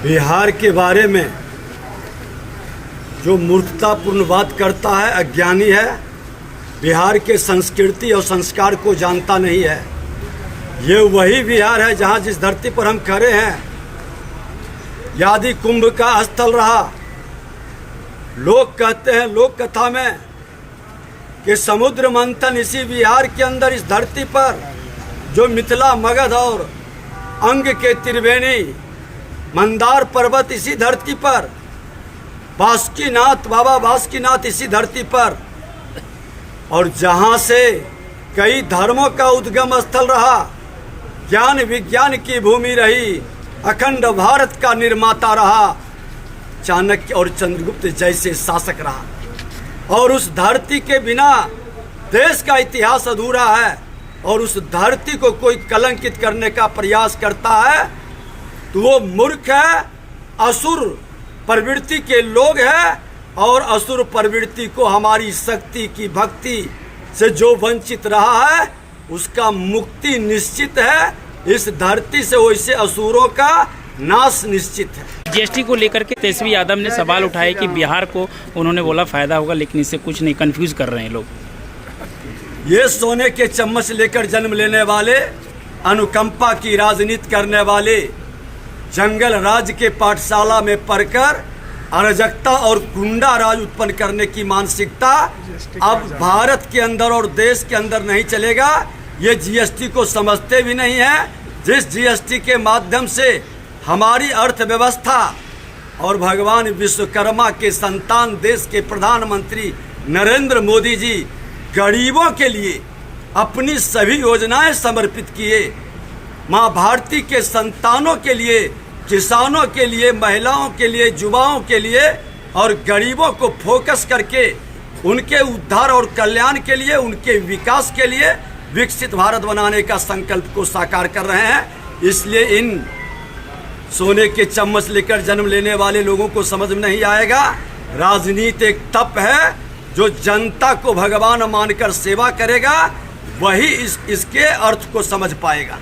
बिहार के बारे में जो मूर्खतापूर्ण बात करता है अज्ञानी है। बिहार के संस्कृति और संस्कार को जानता नहीं है। ये वही बिहार है जहाँ जिस धरती पर हम खड़े हैं यदि कुंभ का स्थल रहा। लोग कहते हैं लोक कथा में कि समुद्र मंथन इसी बिहार के अंदर इस धरती पर जो मिथिला मगध और अंग के त्रिवेणी मंदार पर्वत इसी धरती पर, बासुकीनाथ बाबा बासुकीनाथ इसी धरती पर, और जहाँ से कई धर्मों का उद्गम स्थल रहा, ज्ञान विज्ञान की भूमि रही, अखंड भारत का निर्माता रहा, चाणक्य और चंद्रगुप्त जैसे शासक रहा। और उस धरती के बिना देश का इतिहास अधूरा है। और उस धरती को कोई कलंकित करने का प्रयास करता है तो वो मूर्ख है, असुर प्रवृत्ति के लोग हैं। और असुर प्रवृत्ति को हमारी शक्ति की भक्ति से जो वंचित रहा है उसका मुक्ति निश्चित है। इस धरती से वैसे असुरों का नाश निश्चित है। जीएसटी को लेकर के तेजस्वी यादव ने सवाल उठाए कि बिहार को उन्होंने बोला फायदा होगा, लेकिन इससे कुछ नहीं, कंफ्यूज कर रहे हैं लोग। ये सोने के चम्मच लेकर जन्म लेने वाले, अनुकंपा की राजनीति करने वाले, जंगल राज के पाठशाला में पढ़कर अराजकता और गुंडा राज उत्पन्न करने की मानसिकता अब भारत के अंदर और देश के अंदर नहीं चलेगा। ये जीएसटी को समझते भी नहीं है, जिस जीएसटी के माध्यम से हमारी अर्थव्यवस्था और भगवान विश्वकर्मा के संतान देश के प्रधानमंत्री नरेंद्र मोदी जी गरीबों के लिए अपनी सभी योजनाएं समर्पित किए। माँ भारती के संतानों के लिए, किसानों के लिए, महिलाओं के लिए, युवाओं के लिए और गरीबों को फोकस करके उनके उद्धार और कल्याण के लिए, उनके विकास के लिए विकसित भारत बनाने का संकल्प को साकार कर रहे हैं। इसलिए इन सोने के चम्मच लेकर जन्म लेने वाले लोगों को समझ में नहीं आएगा। राजनीति एक तप है, जो जनता को भगवान मानकर सेवा करेगा वही इसके अर्थ को समझ पाएगा।